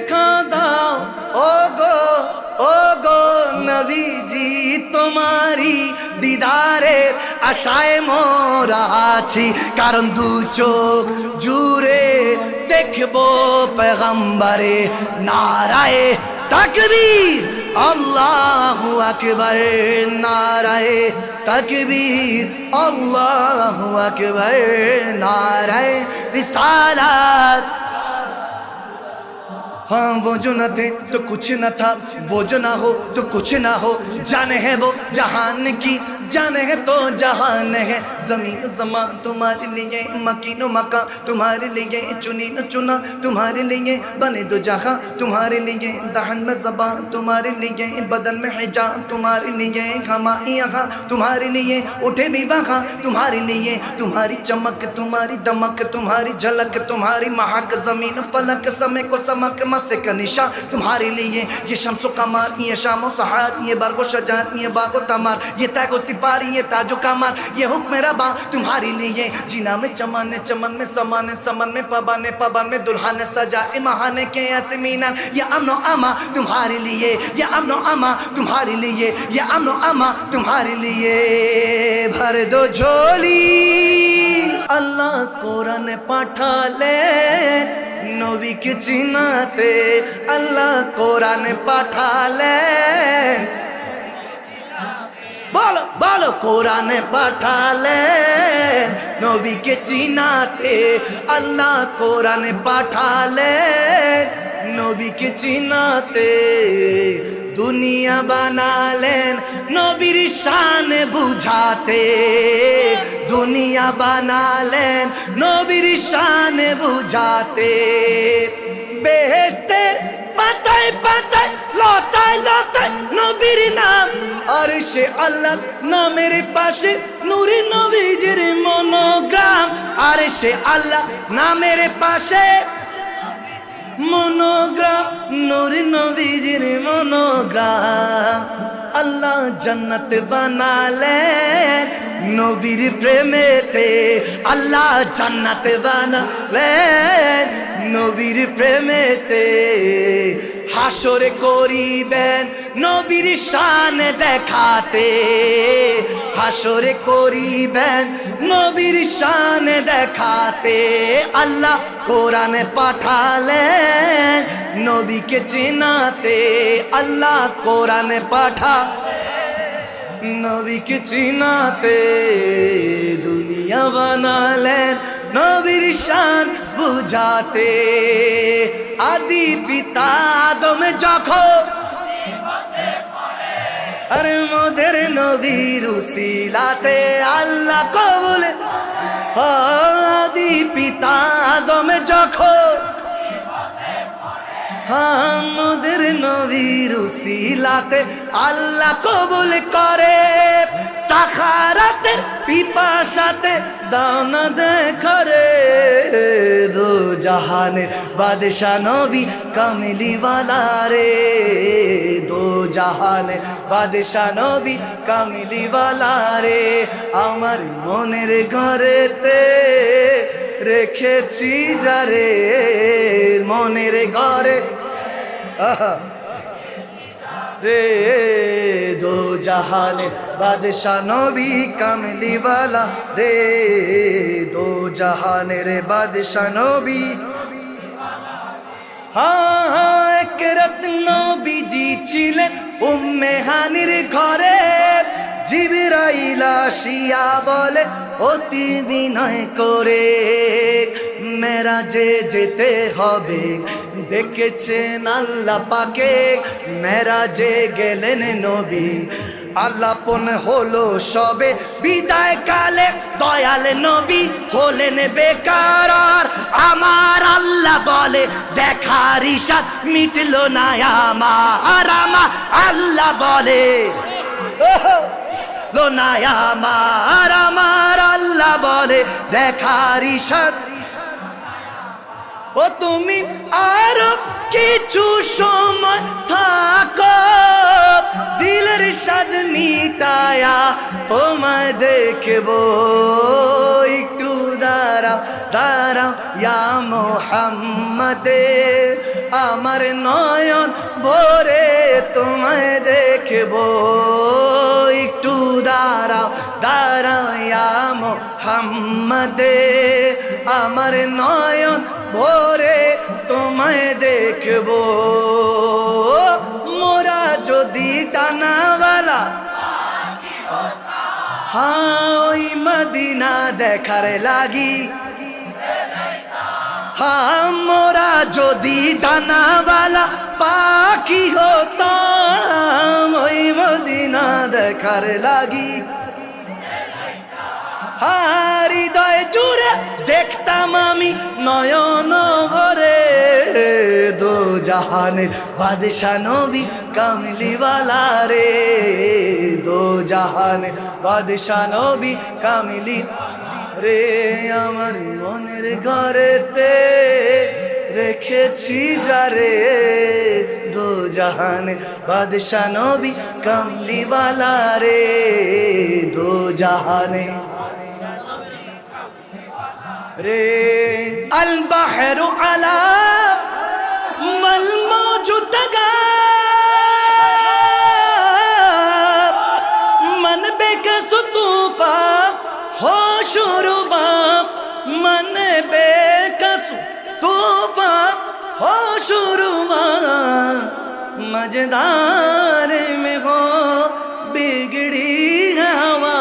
দেখা দাও ও গো নবীজি তোমারি দিদারের আশায় মোরা আছি কারণ দু চোখ জুড়ে দেখবো পেগম্বরে নারায়ে তাকবীর আল্লাহু আকবার নারায়ে তাকবীর আল্লাহু আকবার নারায়ে रिसालत हाँ वो जो न थे तो कुछ न था वो जो ना हो तो कुछ ना हो जाने है वो जहान की जाने है तो जहान है जमीन जमा तुम्हारे लिए मकीनो मका तुम्हारे लिए चुनी न चुना तुम्हारे लिए बने दो जहां तुम्हारे लिए दहन में ज़बा तुम्हारे लिए बदन में हिजाब तुम्हारे लिए हमारी यहाँ तुम्हारे लिए उठे भी वहाँ तुम्हारे लिए तुम्हारी चमक तुम्हारी दमक तुम्हारी झलक तुम्हारी महक जमीन फलक समय को समक से का निशा तुम्हारे लिए ये शम्सो कमार ये शामो सहार ये बारगो शजार ये बागो तमार ये तैगो सिपारी ये ताजो कमार ये हुक्म रबा तुम्हारे लिए जीना में चमन चमन में समाने समन में पबाने पबन में दुल्हन सजाए महाने के ऐसे मीना ये अमनो अमा तुम्हारे लिए ये अमनो अमा तुम्हारे लिए ये अमनो अमा तुम्हारे लिए भर दो झोली अल्लाह कुरान पाठाले नबी के चिनाते अल्लाह कुरान पाठालेन बोलो बोलो कुरान पाठालेन नबी के चिनाते अल्लाह कुरान पाठालेन नबी के चिनाते दुनिया बनालेन नबीर शान बुझाते दुनिया बनालेन नबीर शान बुझाते बेहेश्तेर पाताय पाताय लताय लताय नबीर नाम अरशे अल्लाह नामेर पाशे नूरे नबीजिर मनोग्राम अरशे अल्लाह नामेर पाशे मनोग्राम नूरे नबीजिर मनोग्राम अल्लाह जन्नत बनालेन नबीर प्रेमेते अल्लाह जन्नत बनालेन नबीर प्रेमेते हाशर करिबेन नबीर शान देखाते हाशर करिबेन नबीर शान देखाते अल्लाह कुरान पाठालेन नबी के चिनाते अल्लाह कुरान पाठा नबी के चिनाते दुनिया बनालेन नबीर शान बुझाते आदि पिता आदम जखन अरे मोদের নবীর উসিলাতে আল্লাহ কবুল আদি পিতা আদম যখন মোদের নবীর উসিলাতে আল্লাহ কবুল করে সাখারাতের পিপাসাতে দানা দেখরে দো জাহানের বাদশা নবী কামলিওয়ালা রে দো জাহানের বাদশা নবী কামলিওয়ালা রে আমার মনের ঘরেতে রেখেছি যারে মনের ঘরে রে দো জাহানে বাদশা নবী কামলিওয়ালা রে দো জাহানের বাদশা নবী हाँ हाँ एक रात नबीजी ছিলেন উম্মে হানির ঘরে জিবরাইল আসিয়া বলে অতি বিনয় করে মেরাজে যেতে হবে দেখেছেন আল্লাহ পাকে মেরাজে গেলেন নবী আল্লাপন হলো সবে বিদায় কালে দয়াল নবী হলেন বেকারার আমার আল্লাহ বলে দেখার ইশারা মিটলো না আমার আল্লাহ বলে লো না আমার আল্লাহ বলে দেখার ইশারা ও তুমি আরো কিছু সময় থাকো দিলের স্বাদ মিট মিটায়া তোমায় দেখবো একটু দাঁড়াও দাঁড়াও ইয়া মুহাম্মদে আমার নয়ন ভরে তোমায় দেখবো একটু দাঁড়াও দাঁড়াও ইয়া মুহাম্মদে আমার নয়ন ভরে তোমায় দেখবো মোরা যদি টানাওয়ালা হ্যাঁ ওই মদিনা দেখার লাগি হ্যাঁ মোরা যদি ডানাওয়ালা পাখি হতাম ওই মদিনা দেখার লাগি হ্যাঁ হৃদয় জুড়ে দেখতাম আমি নয়ন ভরে দো জাহানের বাদশা নবী কামলিওয়ালা রে দো জাহানের বাদশা নবী কামলি রে আমার মনের ঘরেতে রেখেছি যারে দো জাহানের বাদশা নবী কামলিওয়ালা রে দো জাহানে রে আল বাহরু আলা মাল মৌজুদগা मन बेकस तूफा हो शुरुबा मन बेकस तूफा हो शुरुबा मजेदार में हो बिगड़ी हवा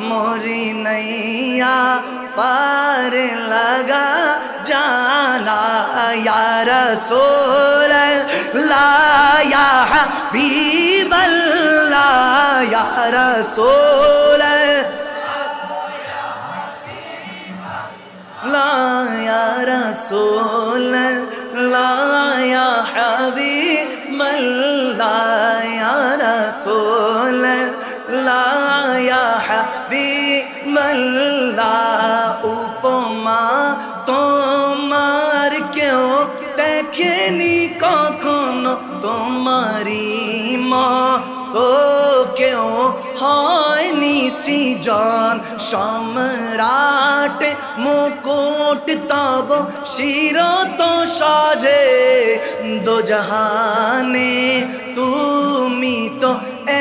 मोरी नैया पार लगा जाना या रसूल अल्लाह या हबीब अल्लाह या रसूल अल्लाह या रसूल अल्लाह या हबीब अल्लाह या रसूल अल्लाह या हबीब अल्लाह उपमा তোমার কেউ দেখেনি কখনো তোমারি মতো কেউ হয়নি সৃজন সম্রাট মুকুট তব শির তো সাজে দো জাহানে তুমি তো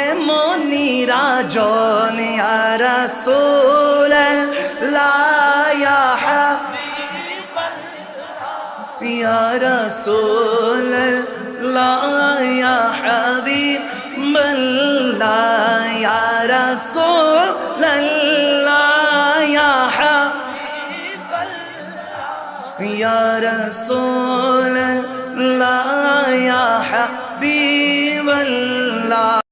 এমনি রাজন ইয়া রাসূল আল্লাহ ইয়া या रसूल अल्लाह या हबीब अल्लाह या रसूल अल्लाह या हबीब अल्लाह या रसूल अल्लाह या हबीब